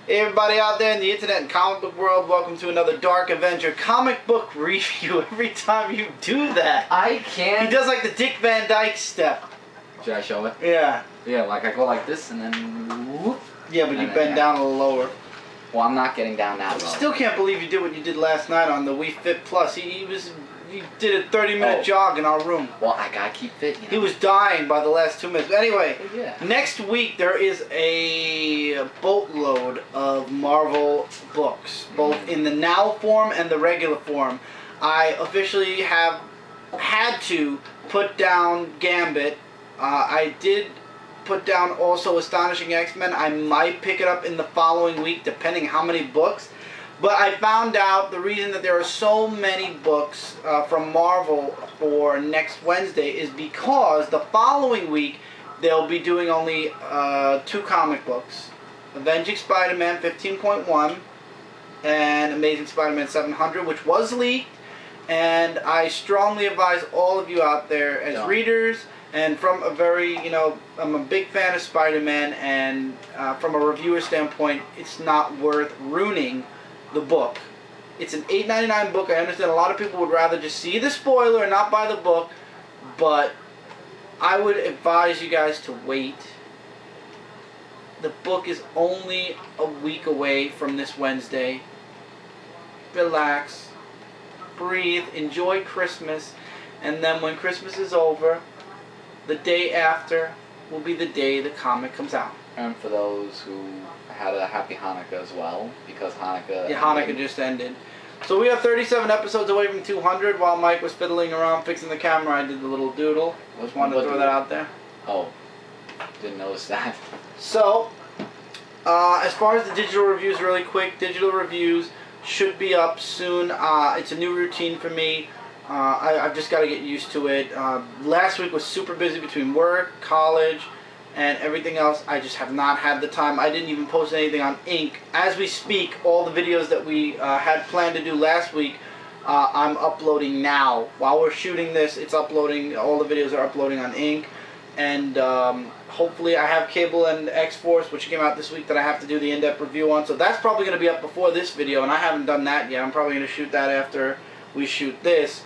Hey everybody out there in the internet and comic book world, welcome to another Dark Avenger Comic Book review. Every time you do that, I can't. he does like the Dick Van Dyke step. Should I show it? Yeah. Yeah, like I go like this and then whoop. Yeah, but you bend down a little lower. Well, I'm not getting down that low. Still can't believe you did what you did last night on the We Fit Plus. He did a 30-minute jog in our room. Well, I gotta keep fit. You know? He was dying by the last 2 minutes. But anyway, yeah. Next week there is a boatload of Marvel books, both in the now form and the regular form. I officially have had to put down Gambit. I did put down also Astonishing X-Men. I might pick it up in the following week, depending how many books. But I found out the reason that there are so many books from Marvel for next Wednesday is because the following week they'll be doing only 2 comic books. Avenging Spider-Man 15.1 and Amazing Spider-Man 700, which was leaked. And I strongly advise all of you out there as readers, and from a very, I'm a big fan of Spider-Man, and from a reviewer standpoint, it's not worth ruining the book. It's an $8.99 book. I understand a lot of people would rather just see the spoiler and not buy the book, but I would advise you guys to wait. The book is only a week away from this Wednesday. Relax, breathe, enjoy Christmas, and then when Christmas is over, the day after will be the day the comic comes out. And for those who had a happy Hanukkah as well, because Hanukkah... Yeah, Hanukkah just ended. So we are 37 episodes away from 200. While Mike was fiddling around fixing the camera, I did the little doodle. Just wanted to throw that out there. Oh, didn't notice that. So, as far as the digital reviews, really quick, digital reviews should be up soon. It's a new routine for me. I've just got to get used to it. Last week was super busy between work, college, and everything else. I just have not had the time. I didn't even post anything on Ink. As we speak, all the videos that we had planned to do last week, I'm uploading now. While we're shooting this, it's uploading. All the videos are uploading on Ink. And hopefully I have Cable and X-Force, which came out this week, that I have to do the in-depth review on. So that's probably going to be up before this video, and I haven't done that yet. I'm probably going to shoot that after we shoot this.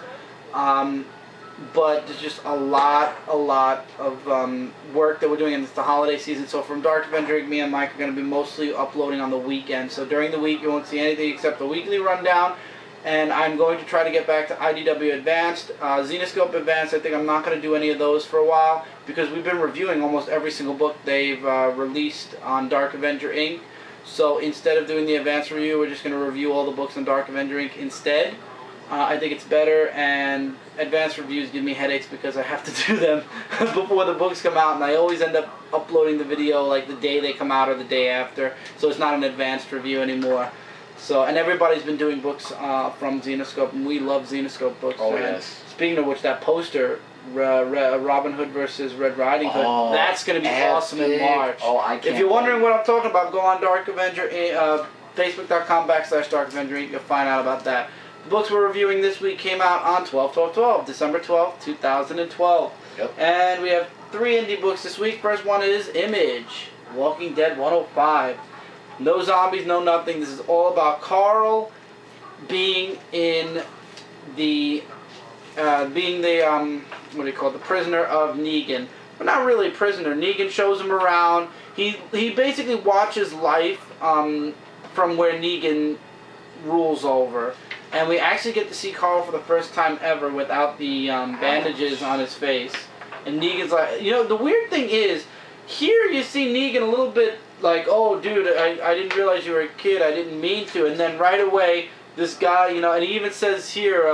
But there's just a lot of work that we're doing, and it's the holiday season. So from Dark Avenger, me and Mike are going to be mostly uploading on the weekend. So during the week, you won't see anything except the weekly rundown. And I'm going to try to get back to IDW Advanced. Zenescope Advanced, I think I'm not going to do any of those for a while, because we've been reviewing almost every single book they've released on Dark Avenger Inc. So instead of doing the advanced review, we're just going to review all the books on Dark Avenger Inc. instead. I think it's better, and advanced reviews give me headaches because I have to do them before the books come out, and I always end up uploading the video like the day they come out or the day after, so it's not an advanced review anymore. So, and everybody's been doing books from Zenescope, and we love Zenescope books. Oh, yes. Speaking of which, that poster, Robin Hood versus Red Riding Hood, that's going to be awesome in March. Oh, I can't. If you're wondering what I'm talking about, go on Dark Avenger, Facebook.com/Dark Avenger Inc. You'll find out about that. The books we're reviewing this week came out on 12/12/12, December 12th, 2012. Yep. And we have 3 indie books this week. First one is Image, Walking Dead 105. No zombies, no nothing. This is all about Carl being in the, what do you call it, the prisoner of Negan. But not really a prisoner. Negan shows him around. He basically watches life from where Negan rules over. And we actually get to see Carl for the first time ever without the bandages on his face. And Negan's like, the weird thing is, here you see Negan a little bit like, oh dude, I didn't realize you were a kid, I didn't mean to. And then right away, this guy, and he even says here,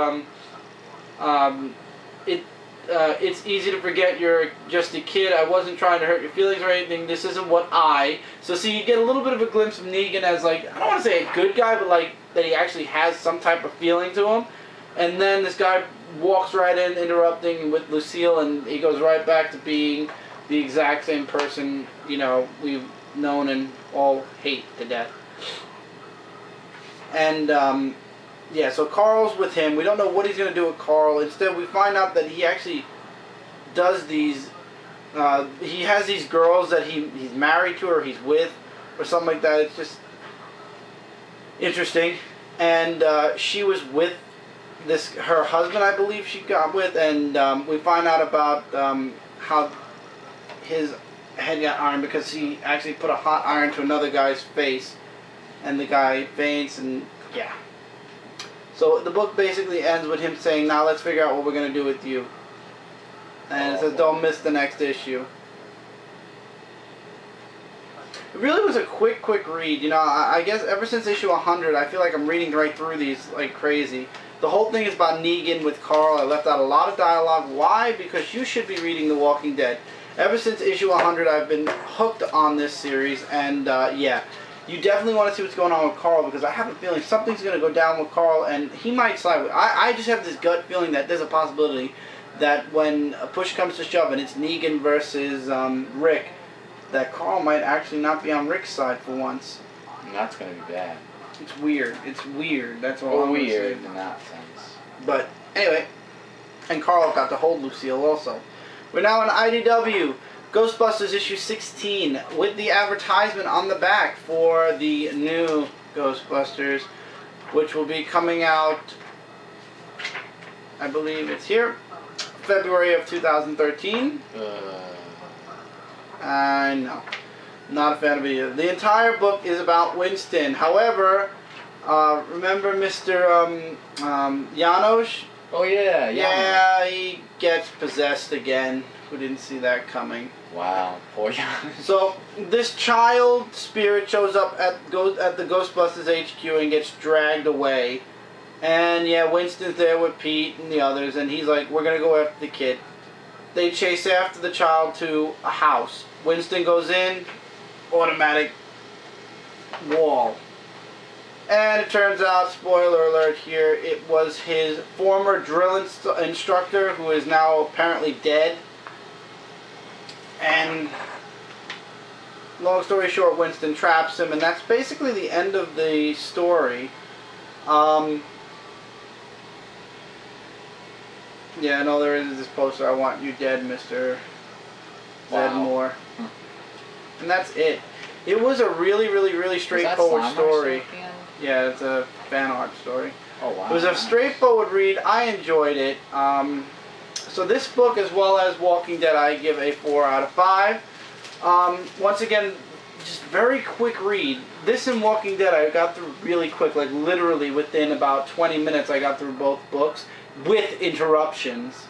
it's easy to forget you're just a kid. I wasn't trying to hurt your feelings or anything. This isn't what so see, you get a little bit of a glimpse of Negan as, like, I don't want to say a good guy, but like that he actually has some type of feeling to him. And then this guy walks right in, interrupting with Lucille, and he goes right back to being the exact same person, we've known and all hate to death. And yeah, so Carl's with him. We don't know what he's going to do with Carl. Instead, we find out that he actually does these, he has these girls that he's married to or he's with or something like that. It's just, interesting. And she was with her husband, I believe she got with, and we find out about how his head got ironed because he actually put a hot iron to another guy's face, and the guy faints, and yeah. So the book basically ends with him saying, "Now let's figure out what we're gonna do with you." And it says, "Don't miss the next issue." It really was a quick read. You know, I guess ever since issue 100, I feel like I'm reading right through these like crazy. The whole thing is about Negan with Carl. I left out a lot of dialogue. Why? Because you should be reading The Walking Dead. Ever since issue 100, I've been hooked on this series, and yeah, you definitely want to see what's going on with Carl, because I have a feeling something's going to go down with Carl, and he might side with... I just have this gut feeling that there's a possibility that when a push comes to shove and it's Negan versus Rick, that Carl might actually not be on Rick's side for once. And that's going to be bad. It's weird. It's weird. That's all I'm weird saying. in that sense. But anyway, and Carl got to hold Lucille also. We're now in IDW. Ghostbusters issue 16 with the advertisement on the back for the new Ghostbusters, which will be coming out, I believe it's here, February of 2013. No, not a fan of it. The entire book is about Winston. However, remember Mr. Janosch? Oh yeah, yeah. He gets possessed again. Who didn't see that coming? Wow, poor Janosch. So this child spirit shows up at the Ghostbusters HQ and gets dragged away. And yeah, Winston's there with Pete and the others, and he's like, "We're gonna go after the kid." They chase after the child to a house. Winston goes in, automatic wall. And it turns out, spoiler alert here, it was his former drill instructor who is now apparently dead. And long story short, Winston traps him, and that's basically the end of the story. Yeah, and all there is this poster, "I want you dead, Mr. Zedmore." And that's it. It was a really straightforward story. Yeah, it's a fan art story. Oh wow. It was a straightforward read. I enjoyed it. So this book, as well as Walking Dead, I give a 4 out of 5. Once again, just very quick read. This and Walking Dead I got through really quick, like literally within about 20 minutes I got through both books with interruptions.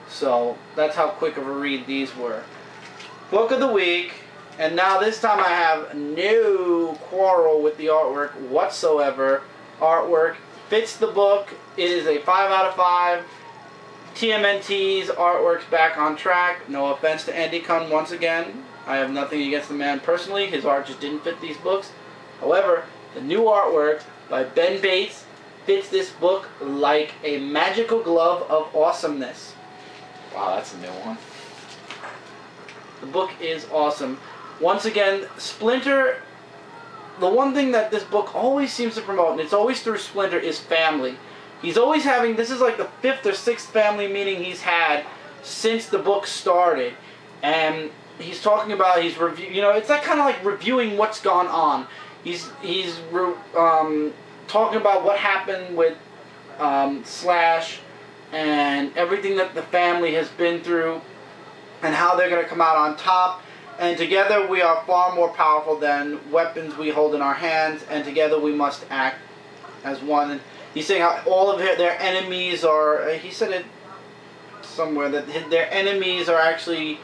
So that's how quick of a read these were. Book of the week, and now this time I have no quarrel with the artwork whatsoever. Artwork fits the book. It is a 5 out of 5. TMNT's artwork's back on track. No offense to Andy Kunn once again. I have nothing against the man personally. His art just didn't fit these books. However, the new artwork by Ben Bates fits this book like a magical glove of awesomeness. Wow, that's a new one. The book is awesome. Once again, Splinter, the one thing that this book always seems to promote, and it's always through Splinter, is family. He's always having, this is like the 5th or 6th family meeting he's had since the book started. And he's talking about, it's like kind of like reviewing what's gone on. He's talking about what happened with Slash and everything that the family has been through and how they're going to come out on top. And together we are far more powerful than weapons we hold in our hands, and together we must act as one. And he's saying how all of their enemies are, he said it somewhere, that their enemies are actually,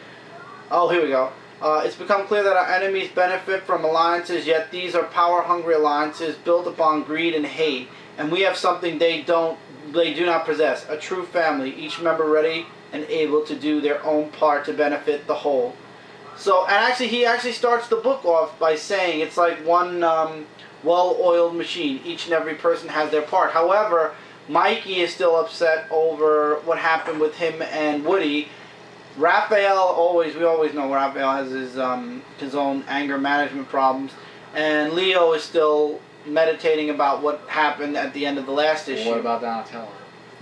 oh, here we go. It's become clear that our enemies benefit from alliances, yet these are power-hungry alliances built upon greed and hate. And we have something they do not possess, a true family, each member ready and able to do their own part to benefit the whole. So, and actually, he actually starts the book off by saying it's like one well-oiled machine. Each and every person has their part. However, Mikey is still upset over what happened with him and Woody. Raphael, we always know Raphael has his own anger management problems. And Leo is still meditating about what happened at the end of the last issue. What about Donatello?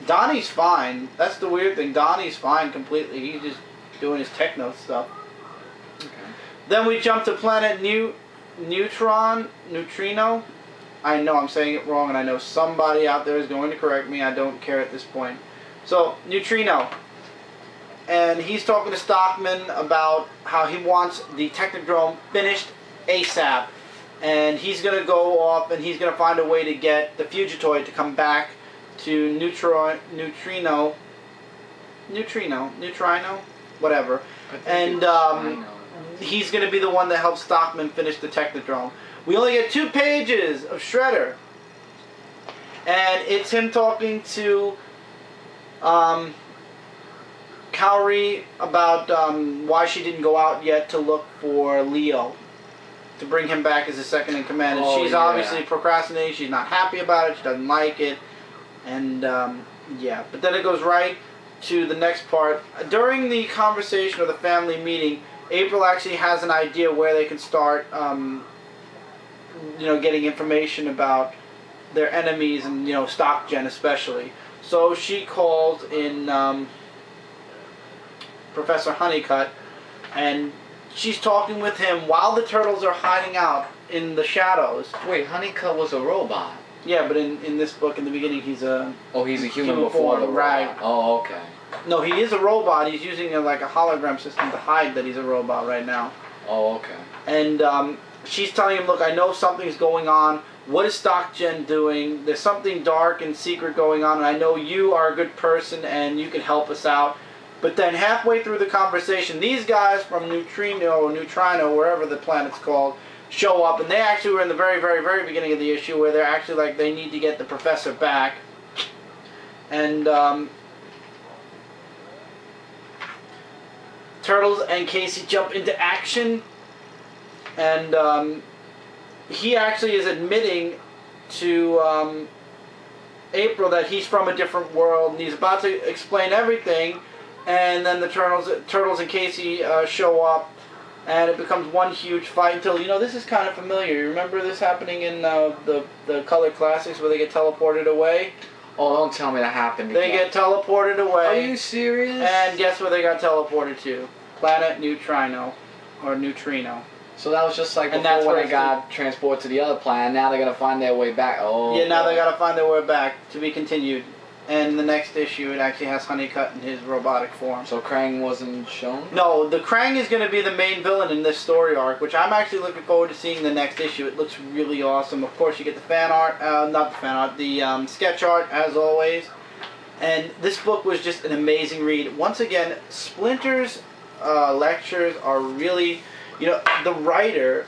Donnie's fine. That's the weird thing. Donnie's fine completely. He's just doing his techno stuff. Okay. Then we jump to planet Neutrino. I know I'm saying it wrong, and I know somebody out there is going to correct me. I don't care at this point. So, Neutrino. And he's talking to Stockman about how he wants the Technodrome finished ASAP. And he's going to go off and he's going to find a way to get the Fugitoid to come back to Neutrino, whatever. And he's going to be the one that helps Stockman finish the Technodrome. We only get 2 pages of Shredder. And it's him talking to Kaori about why she didn't go out yet to look for Leo, to bring him back as a second in command. And she's obviously procrastinating. She's not happy about it. She doesn't like it. And yeah, but then it goes right to the next part. During the conversation or the family meeting, April actually has an idea where they can start, getting information about their enemies and, StockGen especially. So she calls in Professor Honeycutt, and she's talking with him while the turtles are hiding out in the shadows. Wait, Honeycutt was a robot. Yeah, but in this book, in the beginning, he's a... Oh, he's a human before the robot. Right. Oh, okay. No, he is a robot. He's using like a hologram system to hide that he's a robot right now. Oh, okay. And she's telling him, look, I know something's going on. What is StockGen doing? There's something dark and secret going on, and I know you are a good person and you can help us out. But then halfway through the conversation, these guys from Neutrino, wherever the planet's called, show up, and they actually were in the very, very, very beginning of the issue where they're actually like, they need to get the professor back. And Turtles and Casey jump into action, and he actually is admitting to April that he's from a different world, and he's about to explain everything. And then the Turtles and Casey show up, and it becomes one huge fight until, this is kind of familiar. You remember this happening in the Color Classics where they get teleported away? Oh, don't tell me that happened again. They get teleported away. Are you serious? And guess where they got teleported to? Planet Neutrino. So that was just like before when they got transported to the other planet. Now they're going to find their way back. Oh. Yeah, now they got to find their way back, to be continued. And the next issue, it actually has Honeycutt in his robotic form. So Krang wasn't shown? No, the Krang is going to be the main villain in this story arc, which I'm actually looking forward to seeing the next issue. It looks really awesome. Of course, you get the fan art, not the fan art, the sketch art, as always. And this book was just an amazing read. Once again, Splinter's lectures are really, the writers,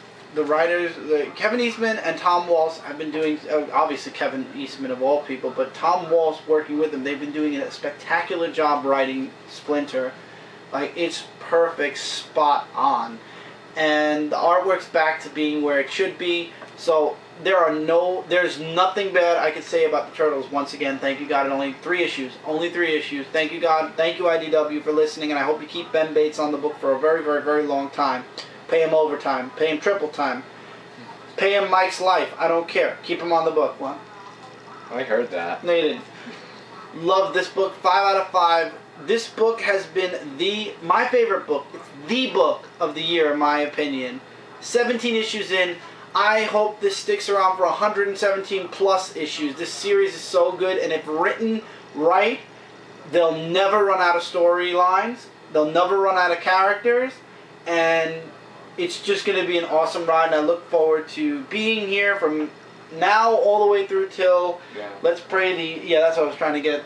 Kevin Eastman and Tom Walsh have been doing, obviously Kevin Eastman of all people, but Tom Walsh working with them, they've been doing a spectacular job writing Splinter. Like, it's perfect, spot on. And the artwork's back to being where it should be, so there's nothing bad I could say about the Turtles. Once again, thank you God, and only 3 issues. Thank you God, thank you IDW for listening, and I hope you keep Ben Bates on the book for a very, very, very long time. Pay him overtime. Pay him triple time. Pay him Mike's life. I don't care. Keep him on the book. What? I heard that. No, you didn't. Love this book. 5 out of 5. This book has been my favorite book. It's the book of the year, in my opinion. 17 issues in. I hope this sticks around for 117 plus issues. This series is so good, and if written right, they'll never run out of storylines. They'll never run out of characters. And it's just going to be an awesome ride, and I look forward to being here from now all the way through till, let's pray that's what I was trying to get,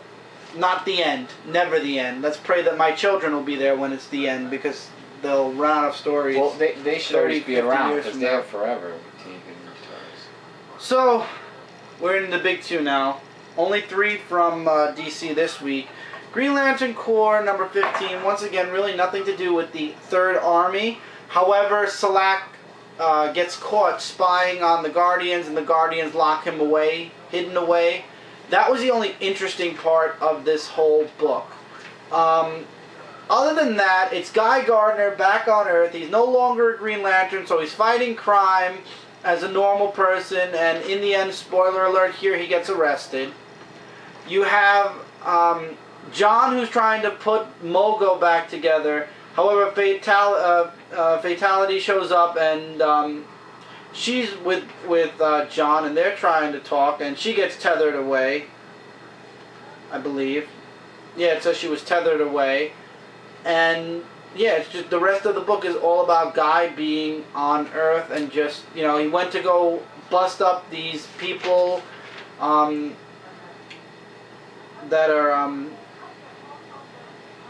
not the end, never the end. Let's pray that my children will be there when it's the end, because they'll run out of stories. Well, they should always be around, because they're forever. So, we're in the big 2 now. Only 3 from DC this week. Green Lantern Corps, number 15. Once again, really nothing to do with the Third Army. However, Selak gets caught spying on the Guardians, and the Guardians lock him away, hidden away. That was the only interesting part of this whole book. Other than that, it's Guy Gardner back on Earth. He's no longer a Green Lantern, so he's fighting crime as a normal person, and in the end, spoiler alert here, he gets arrested. You have John, who's trying to put Mogo back together. However, Fatality shows up and she's with John, and they're trying to talk, and she gets tethered away, I believe. Yeah, it says she was tethered away. And yeah, it's just the rest of the book is all about Guy being on Earth and just, you know, he went to go bust up these people that are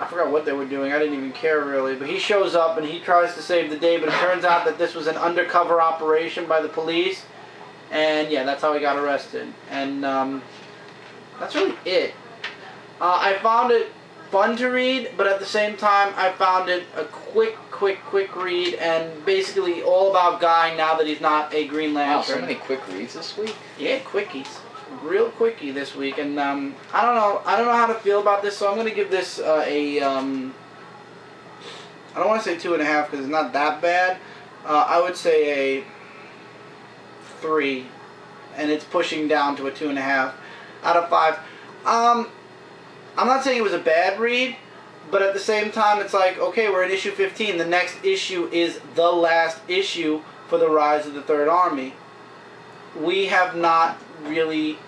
I forgot what they were doing. I didn't even care really, but he shows up and he tries to save the day, but it turns out that this was an undercover operation by the police, and yeah, that's how he got arrested. And that's really it. I found it fun to read, but at the same time, I found it a quick read, and basically all about Guy now that he's not a Green Lantern. Wow, so many quick reads this week. Yeah, quickies, real quickie this week, and I don't know how to feel about this, so I'm gonna give this I don't want to say 2.5 because it's not that bad. I would say a 3, and it's pushing down to a 2.5 out of 5. I'm not saying it was a bad read, but at the same time, it's like, okay, we're in issue 15. The next issue is the last issue for the Rise of the Third Army. We have not really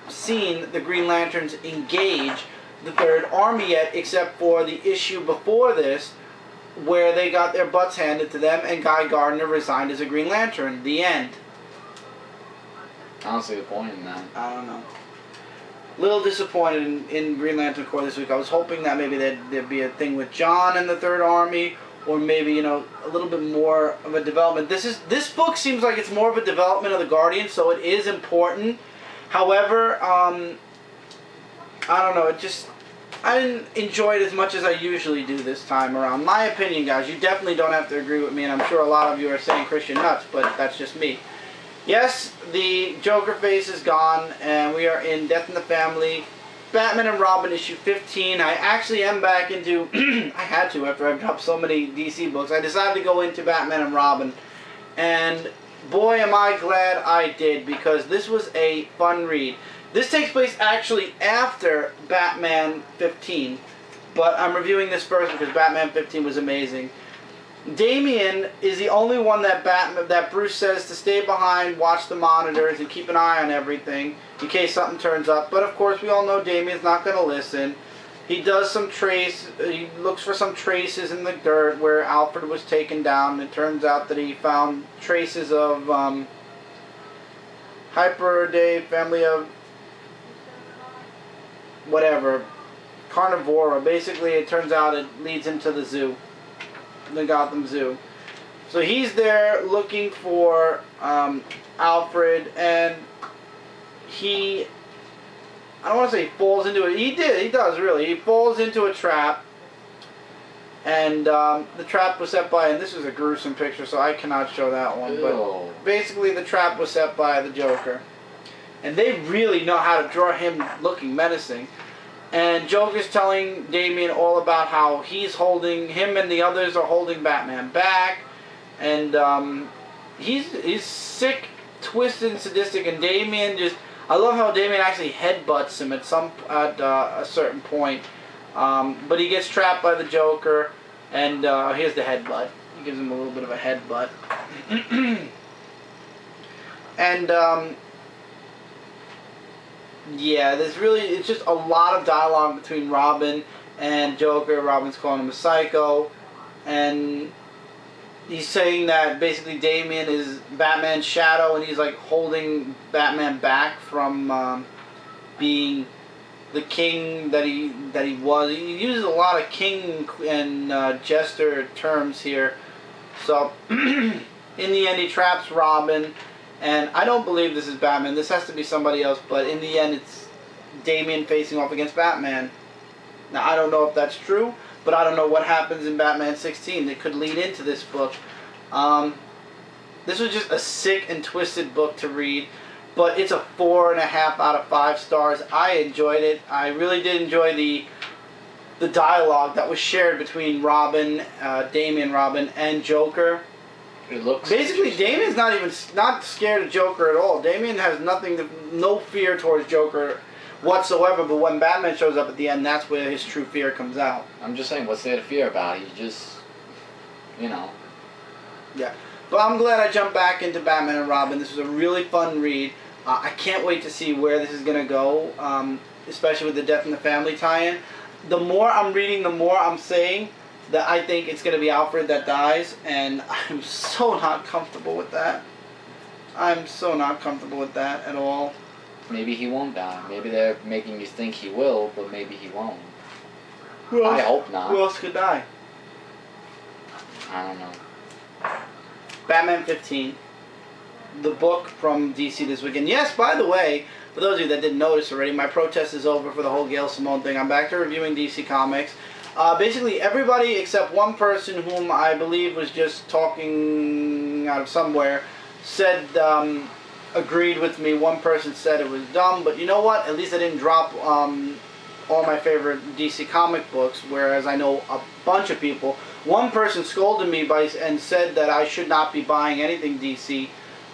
seen the Green Lanterns engage the Third Army yet, except for the issue before this, where they got their butts handed to them, and Guy Gardner resigned as a Green Lantern. The end. I don't see the point in that. I don't know. Little disappointed in Green Lantern Corps this week. I was hoping that maybe there'd be a thing with John and the Third Army, or maybe, you know, a little bit more of a development. This book seems like it's more of a development of the Guardians, so it is important. However, I don't know. I didn't enjoy it as much as I usually do this time around. My opinion, guys. You definitely don't have to agree with me, and I'm sure a lot of you are saying Christian nuts, but that's just me. Yes, the Joker face is gone, and we are in Death in the Family, Batman and Robin issue 15. I actually am back into, I had to after I've dropped so many DC books. I decided to go into Batman and Robin, and boy am I glad I did, because this was a fun read. This takes place actually after Batman 15, but I'm reviewing this first because Batman 15 was amazing. Damian is the only one that Bruce says to stay behind, watch the monitors, and keep an eye on everything in case something turns up. But of course, we all know Damian's not going to listen. He does he looks for some traces in the dirt where Alfred was taken down. It turns out that he found traces of Hyperidae, family of whatever, Carnivora. Basically, it turns out it leads him to the zoo. The Gotham Zoo. So he's there looking for Alfred, and I don't want to say he falls into it. He does really. He falls into a trap, and the trap was set by, and this is a gruesome picture, so I cannot show that one. Ew. But basically, the trap was set by the Joker, and they really know how to draw him looking menacing. And Joker's telling Damian all about how him and the others are holding Batman back. And he's sick, twisted, and sadistic. And Damian I love how Damian actually headbutts him at a certain point. But he gets trapped by the Joker. And here's the headbutt. He gives him a little bit of a headbutt. And yeah, it's just a lot of dialogue between Robin and Joker. Robin's calling him a psycho, and he's saying that basically Damian is Batman's shadow, and he's like holding Batman back from being the king that he was. He uses a lot of king and jester terms here. So in the end, he traps Robin. And I don't believe this is Batman. This has to be somebody else. But in the end, it's Damian facing off against Batman. Now, I don't know if that's true. But I don't know what happens in Batman 16 that could lead into this book. This was just a sick and twisted book to read. But it's a 4.5 out of 5 stars. I enjoyed it. I really did enjoy the dialogue that was shared between Damian, Robin, and Joker. It looks basically Damian's not scared of Joker at all. Damian has no fear towards Joker whatsoever. But when Batman shows up at the end, that's where his true fear comes out. I'm just saying, what's there to fear about? He's just, you know. Yeah. But I'm glad I jumped back into Batman and Robin. This was a really fun read. I can't wait to see where this is going to go, especially with the Death in the Family tie-in. The more I'm reading, the more I'm saying that I think it's going to be Alfred that dies, and I'm so not comfortable with that. I'm so not comfortable with that at all. Maybe he won't die. Maybe they're making you think he will, but maybe he won't. I hope not. Who else could die? I don't know. Batman 15. The book from DC this weekend. Yes, by the way, for those of you that didn't notice already, my protest is over for the whole Gail Simone thing. I'm back to reviewing DC Comics. Basically, everybody except one person whom I believe was just talking out of somewhere said, agreed with me. One person said it was dumb, but you know what? At least I didn't drop all my favorite DC comic books, whereas I know a bunch of people. One person scolded me and said that I should not be buying anything DC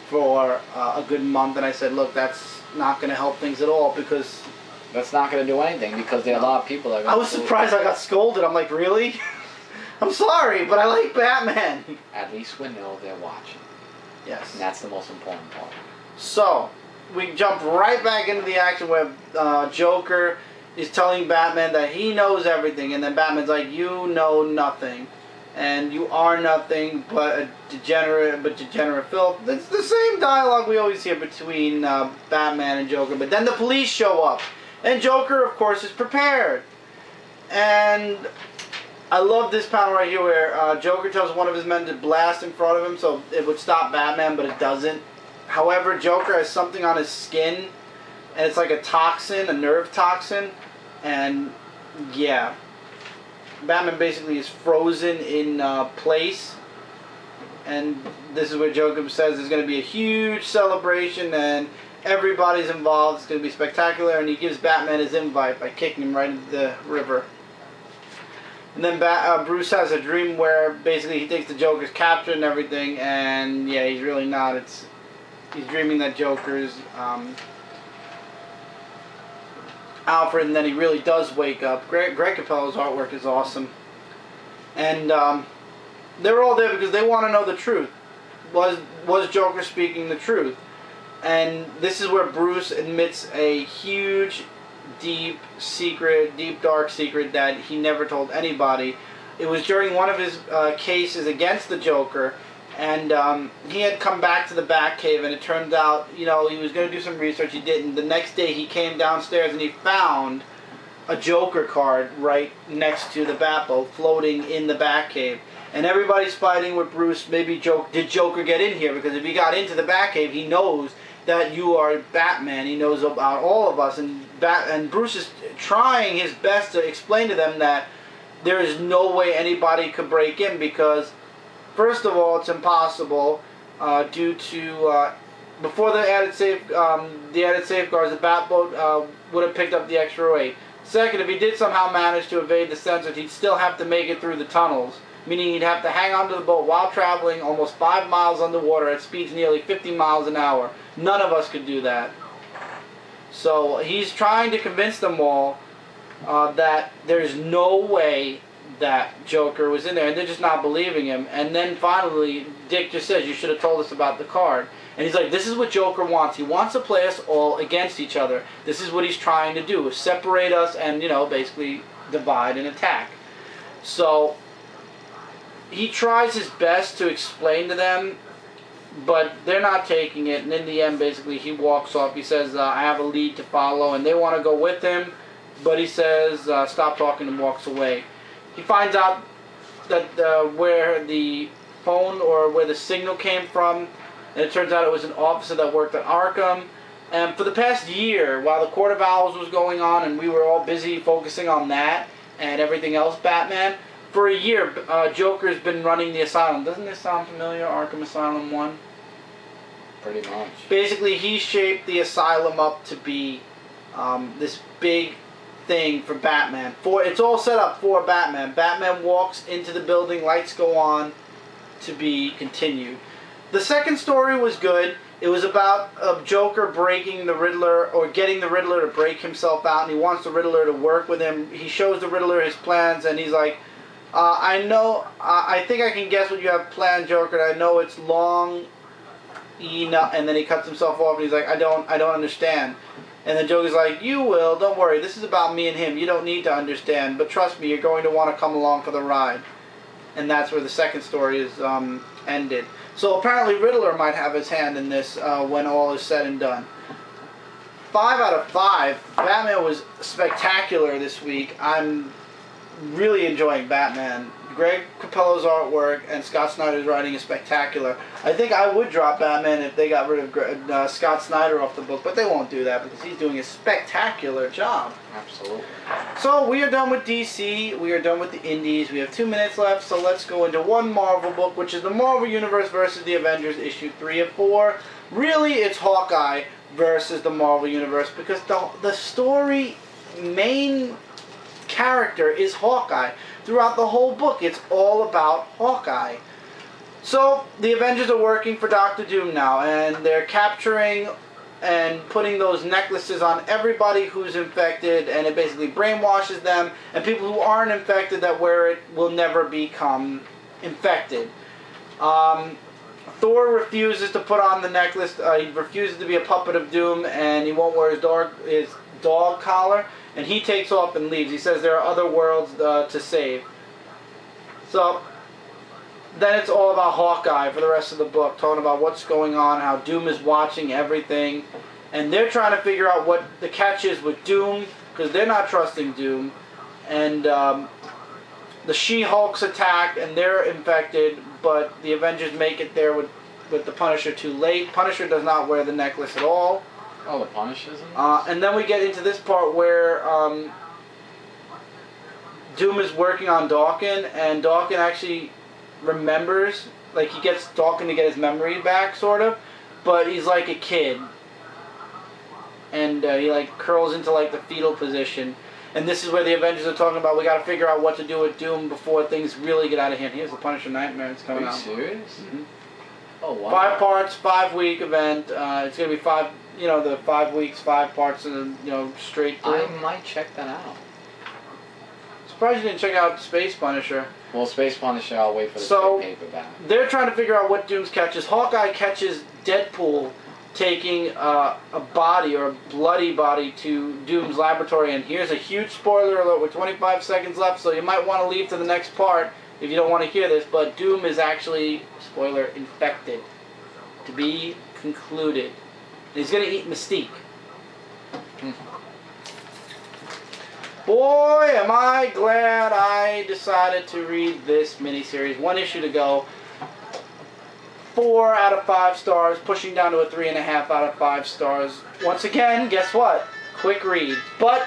for a good month, and I said, look, that's not going to help things at all, because... That's not going to do anything, because there are a lot of people that are going to... I was surprised I got scolded. I'm like, really? I'm sorry, but I like Batman. At least we know they're watching. Yes. And that's the most important part. So, we jump right back into the action where Joker is telling Batman that he knows everything, and then Batman's like, you know nothing. And you are nothing but a degenerate filth. It's the same dialogue we always hear between Batman and Joker. But then the police show up. And Joker, of course, is prepared. And I love this panel right here where Joker tells one of his men to blast in front of him so it would stop Batman, but it doesn't. However, Joker has something on his skin, and it's like a toxin, a nerve toxin. And, yeah. Batman basically is frozen in place, and this is where Joker says there's going to be a huge celebration and everybody's involved. It's going to be spectacular, and he gives Batman his invite by kicking him right into the river. And then Bruce has a dream where basically he thinks the Joker's captured and everything, and yeah, he's really not. He's dreaming that Joker's Alfred, and then he really does wake up. Greg Capello's artwork is awesome. And they're all there because they want to know the truth. Was Joker speaking the truth? And this is where Bruce admits a huge, deep dark secret that he never told anybody. It was during one of his cases against the Joker, and he had come back to the Batcave, and it turned out, you know, he was going to do some research. He didn't. The next day he came downstairs and he found a Joker card right next to the Batboat floating in the Batcave. And everybody's fighting with Bruce. Maybe did Joker get in here? Because if he got into the Batcave, he knows that you are Batman. He knows about all of us. And Bruce is trying his best to explain to them that there is no way anybody could break in because, first of all, it's impossible due to before the added safeguards, the Batboat would have picked up the extra weight. Second, if he did somehow manage to evade the sensors, he'd still have to make it through the tunnels, meaning he'd have to hang onto the boat while traveling almost 5 miles underwater at speeds nearly 50 miles an hour. None of us could do that. So he's trying to convince them all that there's no way that Joker was in there, and they're just not believing him. And then finally, Dick just says, you should have told us about the card. And he's like, this is what Joker wants. He wants to play us all against each other. This is what he's trying to do, is separate us and, you know, basically divide and attack. So he tries his best to explain to them, but they're not taking it. And in the end, basically, he walks off. He says, I have a lead to follow, and they want to go with him. But he says, stop talking, and walks away. He finds out that where the phone or where the signal came from, and it turns out it was an officer that worked at Arkham. And for the past year, while the Court of Owls was going on and we were all busy focusing on that and everything else Batman, for a year, Joker's been running the asylum. Doesn't this sound familiar, Arkham Asylum 1? Pretty much. Basically, he shaped the asylum up to be this big thing for Batman. It's all set up for Batman. Batman walks into the building, lights go on, to be continued. The second story was good. It was about Joker breaking the Riddler, or getting the Riddler to break himself out, and he wants the Riddler to work with him. He shows the Riddler his plans, and he's like, I know. I think I can guess what you have planned, Joker. I know it's long enough, and then he cuts himself off, and he's like, I don't understand. And then Joker's like, you will. Don't worry. This is about me and him. You don't need to understand, but trust me, you're going to want to come along for the ride. And that's where the second story is ended. So apparently Riddler might have his hand in this when all is said and done. 5 out of 5. Batman was spectacular this week. I'm really enjoying Batman. Greg Capullo's artwork and Scott Snyder's writing is spectacular. I think I would drop Batman if they got rid of Scott Snyder off the book, but they won't do that because he's doing a spectacular job. Absolutely. So we are done with DC. We are done with the indies. We have 2 minutes left, so let's go into one Marvel book, which is the Marvel Universe versus the Avengers, issue 3 of 4. Really, it's Hawkeye versus the Marvel Universe because the story main character is Hawkeye. Throughout the whole book, it's all about Hawkeye. So, the Avengers are working for Dr. Doom now, and they're capturing and putting those necklaces on everybody who's infected, and it basically brainwashes them, and people who aren't infected that wear it will never become infected. Thor refuses to put on the necklace. He refuses to be a puppet of Doom, and he won't wear his dog collar. And he takes off and leaves. He says there are other worlds to save. So, then it's all about Hawkeye for the rest of the book. Talking about what's going on, how Doom is watching everything. And they're trying to figure out what the catch is with Doom. Because they're not trusting Doom. And the She-Hulk's attacked and they're infected. But the Avengers make it there with the Punisher too late. Punisher does not wear the necklace at all. Oh, the Punisher's in this? And then we get into this part where Doom is working on Daken, and Daken actually remembers, like he gets Daken to get his memory back, sort of, but he's like a kid. And he like curls into like the fetal position. And this is where the Avengers are talking about we got to figure out what to do with Doom before things really get out of hand. Here's the Punisher Nightmare. It's coming out. Are you serious? Mm-hmm. Oh, wow. 5 parts, 5-week event. It's going to be 5, the 5 weeks, 5 parts, and straight through. I might check that out. Surprised you didn't check out Space Punisher. Well, Space Punisher, I'll wait for the trade paperback. They're trying to figure out what Doom's catches. Hawkeye catches Deadpool taking a body, or a bloody body, to Doom's laboratory. And here's a huge spoiler alert with 25 seconds left, so you might want to leave to the next part if you don't want to hear this. But Doom is actually, spoiler, infected. To be concluded. And he's going to eat Mystique. Boy, am I glad I decided to read this miniseries. 1 issue to go. 4 out of 5 stars, pushing down to a 3.5 out of 5 stars. Once again, guess what? Quick read. But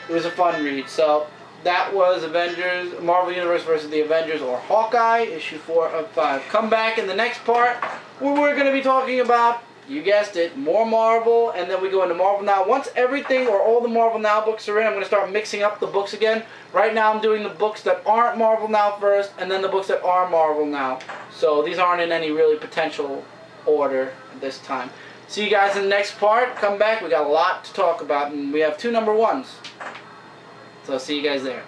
it was a fun read. So that was Avengers, Marvel Universe versus the Avengers, or Hawkeye, issue 4 of 5. Come back in the next part where we're going to be talking about, you guessed it, more Marvel, and then we go into Marvel Now. Once everything or all the Marvel Now books are in, I'm going to start mixing up the books again. Right now I'm doing the books that aren't Marvel Now first, and then the books that are Marvel Now. So these aren't in any really potential order at this time. See you guys in the next part. Come back, we got a lot to talk about, and we have 2 number 1s. So see you guys there.